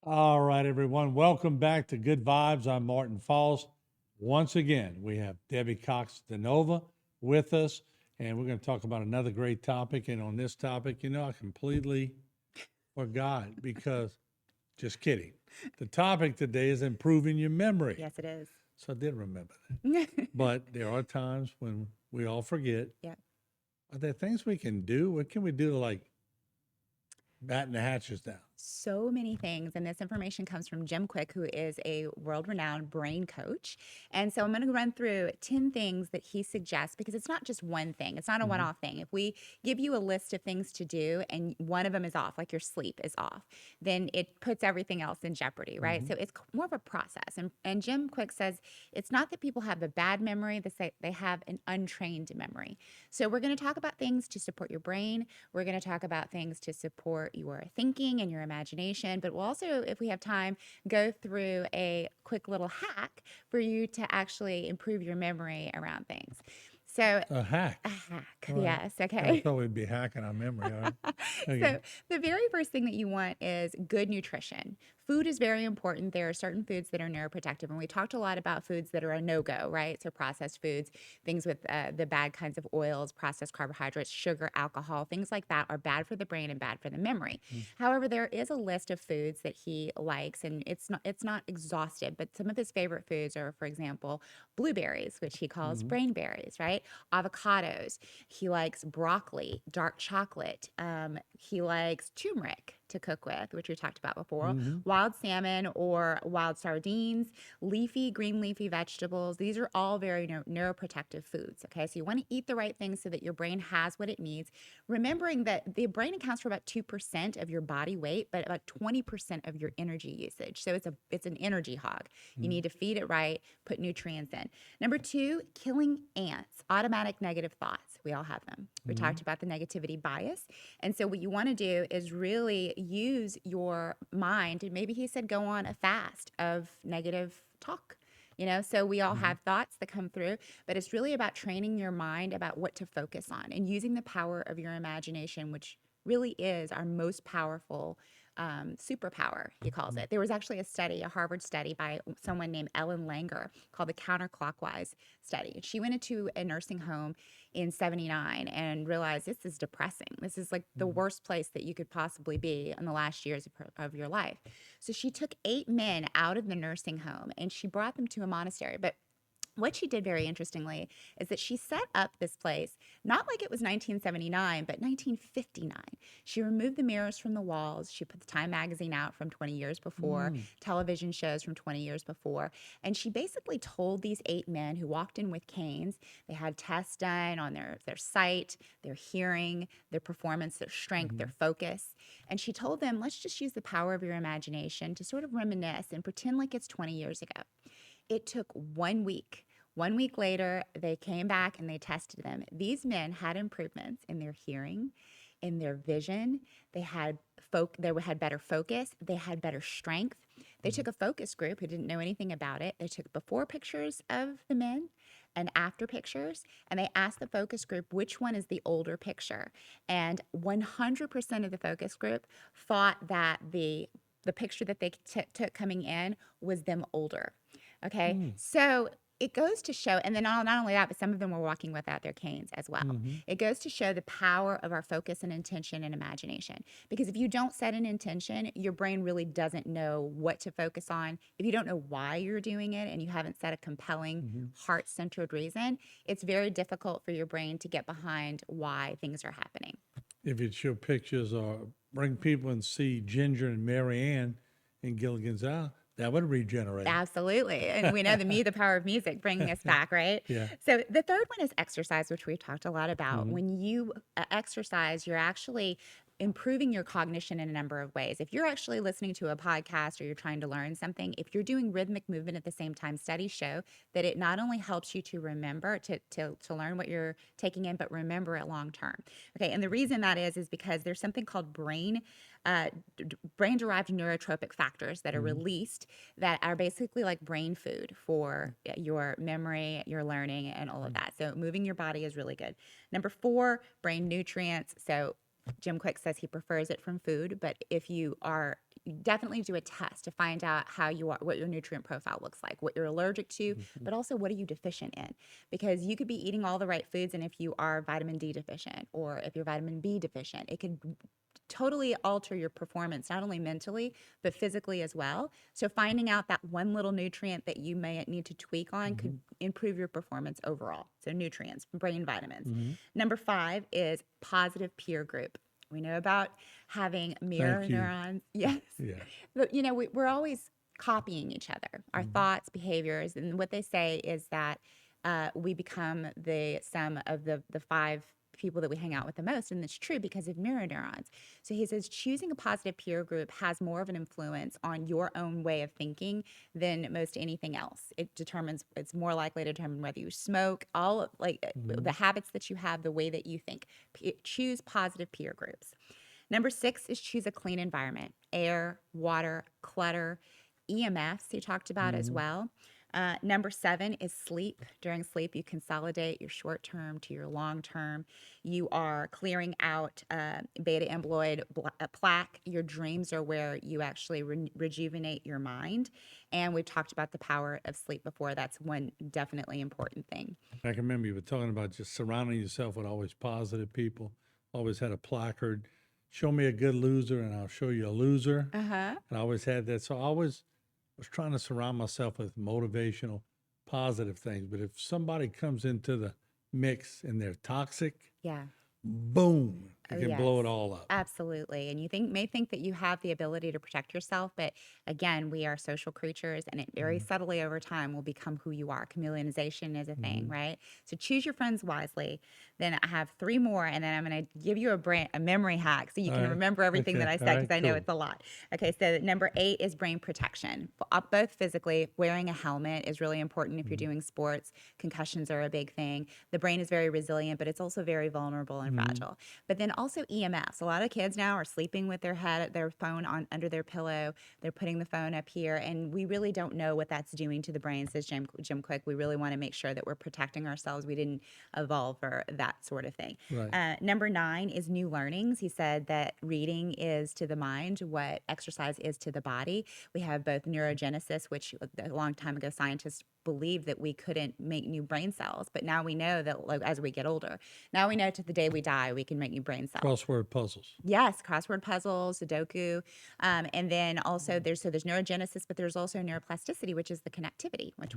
All right, everyone. Welcome back to Good Vibes. I'm Martin Falls. Once again, we have Debbie Cox DeNova with us, and we're going to talk about another great topic. And on this topic, I completely forgot because just kidding. The topic today is improving your memory. Yes, it is. So I did remember that. But there are times when we all forget. Yeah. Are there things we can do? What can we do to like batten the hatches down? So many things. And this information comes from Jim Quick, who is a world renowned brain coach. And so I'm going to run through 10 things that he suggests because it's not just one thing, it's not a one Mm-hmm. off thing. If we give you a list of things to do and one of them is off, like your sleep is off, then it puts everything else in jeopardy, right? Mm-hmm. So it's more of a process. And Jim Quick says it's not that people have a bad memory, they have an untrained memory. So we're going to talk about things to support your brain. We're going to talk about things to support your thinking and your imagination, but we'll also, if we have time, go through a quick little hack for you to actually improve your memory around things. So, A hack. a hack, All right. yes, I okay. thought we'd be hacking our memory. All right. Okay. So, the very first thing that you want is good nutrition. Food is very important. There are certain foods that are neuroprotective, and we talked a lot about foods that are a no go, right? So, processed foods, things with the bad kinds of oils, processed carbohydrates, sugar, alcohol, things like that are bad for the brain and bad for the memory. However, there is a list of foods that he likes, and it's not exhaustive, but some of his favorite foods are, for example, blueberries, which he calls Mm-hmm. brain berries, right? Avocados. He likes broccoli, dark chocolate. He likes turmeric to cook with, which we talked about before, Mm-hmm. wild salmon or wild sardines, leafy, green leafy vegetables. These are all very neuroprotective foods. Okay, so you want to eat the right things so that your brain has what it needs. Remembering that the brain accounts for about 2% of your body weight, but about 20% of your energy usage. So it's an energy hog. You need to feed it right, put nutrients in. Number two, killing ants, automatic negative thoughts. We all have them. We Mm-hmm. talked about the negativity bias. And so, what you want to do is really use your mind. And maybe he said go on a fast of negative talk. So we all Mm-hmm. have thoughts that come through, but it's really about training your mind about what to focus on and using the power of your imagination, which really is our most powerful superpower, he calls it. There was actually a study, a Harvard study by someone named Ellen Langer called the counterclockwise study. She went into a nursing home in 79 and realized this is depressing. This is like the Mm-hmm. worst place that you could possibly be in the last years of your life. So she took 8 men out of the nursing home and she brought them to a monastery. But what she did very interestingly is that she set up this place not like it was 1979 but 1959. She removed the mirrors from the walls, she put the Time magazine out from 20 years before, Mm-hmm. television shows from 20 years before, and she basically told these 8 men who walked in with canes. They had tests done on their sight, their hearing, their performance, their strength, Mm-hmm. their focus, and she told them, let's just use the power of your imagination to sort of reminisce and pretend like it's 20 years ago. It took 1 week. 1 week later, they came back and they tested them. These men had improvements in their hearing, in their vision. They had better focus. They had better strength. They took a focus group who didn't know anything about it. They took before pictures of the men and after pictures, and they asked the focus group which one is the older picture. And 100% of the focus group thought that the picture that they took coming in was them older. Okay. Mm-hmm. So it goes to show, and then not only that, but some of them were walking without their canes as well. Mm-hmm. It goes to show the power of our focus and intention and imagination. Because if you don't set an intention, your brain really doesn't know what to focus on. If you don't know why you're doing it and you haven't set a compelling, Mm-hmm. heart centered reason, it's very difficult for your brain to get behind why things are happening. If you'd show pictures or bring people and see Ginger and Mary Ann in Gilligan's Island, that would regenerate Absolutely. And we know the power of music bringing us them. back, right? Yeah. So the third one is exercise, which we've talked a lot about. Mm-hmm. When you exercise, you're actually improving your cognition in a number of ways. If you're actually listening to a podcast or you're trying to learn something, if you're doing rhythmic movement at the same time, studies show that it not only helps you to remember, to learn what you're taking in, but remember it long term. Okay. And the reason that is because there's something called uh, brain derived neurotropic factors that are Mm-hmm. released that are basically like brain food for your memory, your learning, and all of that. So moving your body is really good. Number four, brain nutrients. So Jim Quick says he prefers it from food, but if you are definitely do a test to find out how you are, what your nutrient profile looks like, what you're allergic to, but also what are you deficient in? Because you could be eating all the right foods, and if you are vitamin D deficient or if you're vitamin B deficient, it could totally alter your performance, not only mentally, but physically as well. So finding out that one little nutrient that you may need to tweak on could improve your performance overall. So nutrients, brain vitamins. Number 5 is positive peer group. We know about having mirror Thank you. neurons. Yes. Yeah. But, we're always copying each other, our thoughts, behaviors. And what they say is that we become the sum of the 5 people that we hang out with the most. And it's true because of mirror neurons. So he says choosing a positive peer group has more of an influence on your own way of thinking than most anything else. It's more likely to determine whether you smoke, all like the habits that you have, the way that you think. Choose positive peer groups. Number 6 is choose a clean environment: air, water, clutter, EMFs he talked about as well. Number 7 is sleep. During sleep, you consolidate your short term to your long term. You are clearing out beta amyloid plaque. Your dreams are where you actually rejuvenate your mind. And we've talked about the power of sleep before. That's one definitely important thing. I can remember you were talking about just surrounding yourself with always positive people. Always had a placard, show me a good loser and I'll show you a loser. Uh-huh. And I always had that. So I always was trying to surround myself with motivational, positive things. But if somebody comes into the mix and they're toxic, Yeah. boom, it Oh, can blow it yes. all up. Absolutely. And you may think that you have the ability to protect yourself, but again, we are social creatures, and it very subtly over time will become who you are. Chameleonization is a thing, right? So choose your friends wisely. Then I have 3 more, and then I'm going to give you a memory hack so you All can right. remember everything that Okay. I All said, right. because I know Cool. it's a lot. Okay, so number 8 is brain protection. Both physically, wearing a helmet is really important if you're doing sports. Concussions are a big thing. The brain is very resilient, but it's also very vulnerable and fragile. But then also EMFs. A lot of kids now are sleeping with their phone on under their pillow. They're putting the phone up here, and we really don't know what that's doing to the brain, says Jim Quick. We really want to make sure that we're protecting ourselves. We didn't evolve for that sort of thing. Right. Number 9 is new learnings. He said that reading is to the mind what exercise is to the body. We have both neurogenesis, which a long time ago scientists believed that we couldn't make new brain cells, but now we know that, like, as we get older, now we know to the day we die we can make new brain cells. Crossword puzzles. Yes, crossword puzzles, Sudoku, and then also there's neurogenesis, but there's also neuroplasticity, which is the connectivity. Which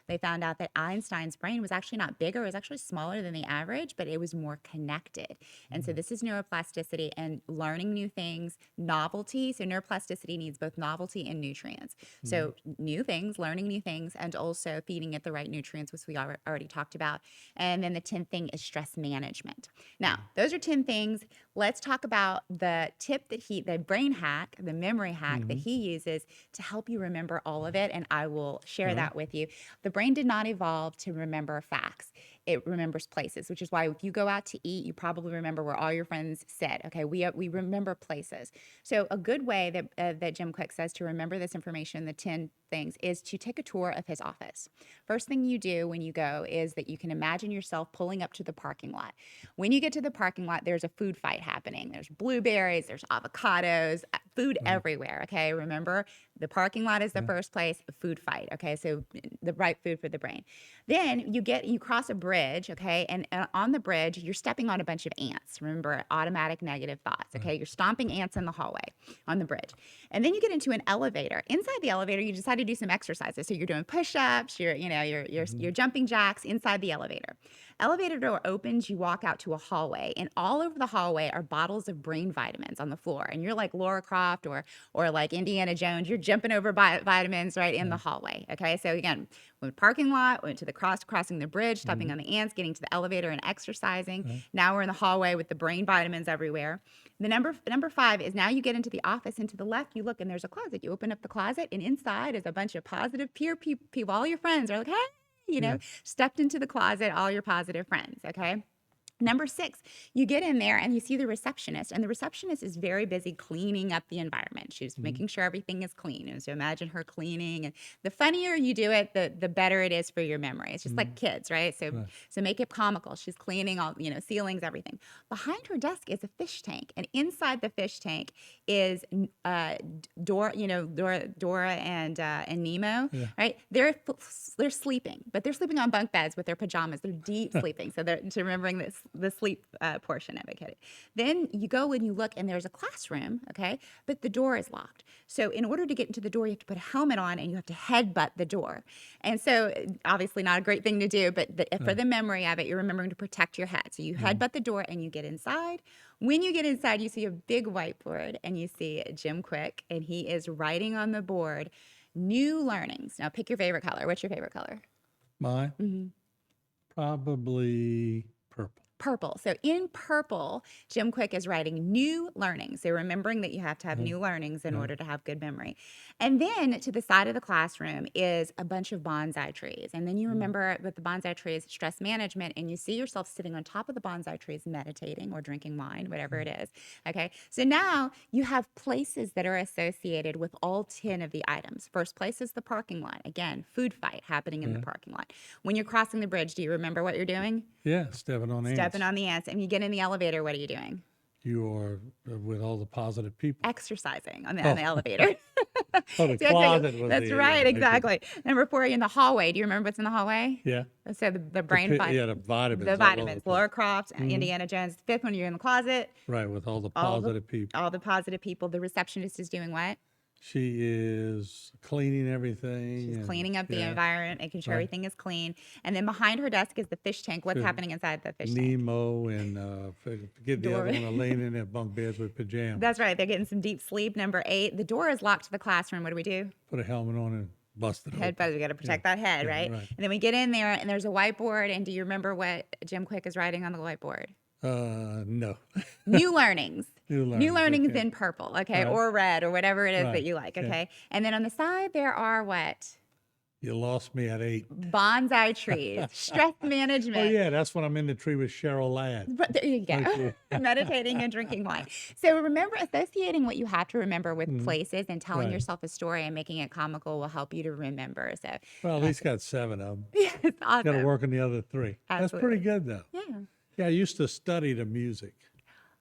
they found out that Einstein's brain was actually not bigger; it was actually smaller than the average, but it was more connected. And so this is neuroplasticity and learning new things, novelty. So neuroplasticity needs both novelty and nutrients. So new things, learning new things, and also feeding it the right nutrients, which we already talked about. And then the 10th thing is stress management. Now, those are 10 things. Let's talk about the tip the brain hack, the memory hack that he uses to help you remember all of it. And I will share that with you. The brain did not evolve to remember facts. It remembers places, which is why if you go out to eat, you probably remember where all your friends said. Okay, we remember places. So a good way that Jim Quick says to remember this information, the 10 things, is to take a tour of his office. First thing you do when you go is that you can imagine yourself pulling up to the parking lot. When you get to the parking lot, there's a food fight happening. There's blueberries, there's avocados, food everywhere. Okay, remember the parking lot is the first place, a food fight. Okay, so the right food for the brain. Then you cross a bridge. Okay, and on the bridge you're stepping on a bunch of ants. Remember, automatic negative thoughts. Okay, you're stomping ants in the hallway on the bridge, and then you get into an elevator. Inside the elevator, you decide to do some exercises. So you're doing push-ups. You're jumping jacks inside the elevator. Elevator door opens, you walk out to a hallway, and all over the hallway are bottles of brain vitamins on the floor. And you're like Laura Croft or like Indiana Jones. You're jumping over vitamins right in the hallway. Okay, so again, went parking lot, went to the crossing the bridge, stepping on the ants, getting to the elevator and exercising. Now we're in the hallway with the brain vitamins everywhere. The number 5 is now you get into the office, and to the left you look, and there's a closet. You open up the closet, and inside is a bunch of positive peer people. All your friends are like, hey, stepped into the closet, all your positive friends. Okay. Number 6, you get in there and you see the receptionist, and the receptionist is very busy cleaning up the environment. She's making sure everything is clean. And so imagine her cleaning. And the funnier you do it, the better it is for your memory. It's just like kids, right? So make it comical. She's cleaning all, ceilings, everything. Behind her desk is a fish tank, and inside the fish tank is Dora, Dora and Nemo, right? They're sleeping, but they're sleeping on bunk beds with their pajamas. They're deep sleeping, so they're remembering the sleep portion of it. Okay. Then you go and you look, and there's a classroom, okay, but the door is locked. So in order to get into the door, you have to put a helmet on, and you have to headbutt the door. And so obviously not a great thing to do, but for the memory of it, you're remembering to protect your head. So you headbutt the door, and you get inside. When you get inside, you see a big whiteboard, and you see Jim Quick, and he is writing on the board, new learnings. Now pick your favorite color. What's your favorite color? Mine? Probably purple. Purple. So in purple, Jim Quick is writing new learnings. So remembering that you have to have new learnings in order to have good memory. And then to the side of the classroom is a bunch of bonsai trees. And then you remember with the bonsai trees, stress management, and you see yourself sitting on top of the bonsai trees, meditating or drinking wine, whatever it is. Okay. So now you have places that are associated with all 10 of the items. First place is the parking lot. Again, food fight happening in the parking lot. When you're crossing the bridge, do you remember what you're doing? Yeah, stepping on ants. Stepping on the ants. And you get in the elevator, what are you doing? You are with all the positive people. Exercising on the elevator. Oh, the closet was That's the right, area. exactly. Number 4, in the hallway. Do you remember what's in the hallway? Yeah. So the brain Yeah, the vitamins. The all over vitamins. the place. Laura Croft, Indiana Jones. 5th one, you're in the closet. Right, with all the positive people. All the positive people. The receptionist is doing what? She is cleaning everything. She's cleaning up the yeah. environment, making sure everything is clean. And then behind her desk is the fish tank. What's happening inside the fish tank? Nemo and forget the other one, are laying in their bunk beds with pajamas. That's right. They're getting some deep sleep. Number 8, the door is locked to the classroom. What do? Put a helmet on and bust it Head open. buzz. We got to protect that head, right? And then we get in there, and there's a whiteboard. And do you remember what Jim Quick is writing on the whiteboard? No. New learnings. New learnings okay. in purple, okay, or red, or whatever it is that you like, okay? Yeah. And then on the side, there are what? You lost me at 8. Bonsai trees, stress management. Oh, yeah, that's when I'm in the tree with Cheryl Ladd. But there you go. Okay. Meditating and drinking wine. So remember, associating what you have to remember with places and telling Right. yourself a story and making it comical will help you to remember. So Well, at least got 7 of them. it's awesome. Got to work on the other 3. That's Absolutely. pretty good, though. Yeah. Yeah, I used to study the music.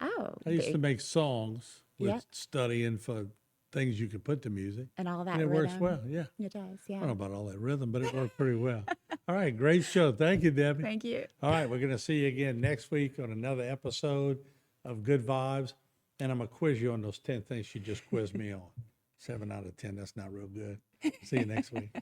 Oh. I used to make songs with Yep. studying for things you could put to music. And all that And it rhythm. works well, yeah. It does, I yeah. don't know about all that rhythm, but it worked pretty well. All right, great show. Thank you, Debbie. Thank you. All right, we're going to see you again next week on another episode of Good Vibes. And I'm going to quiz you on those 10 things you just quizzed me on. 7 out of 10, that's not real good. See you next week.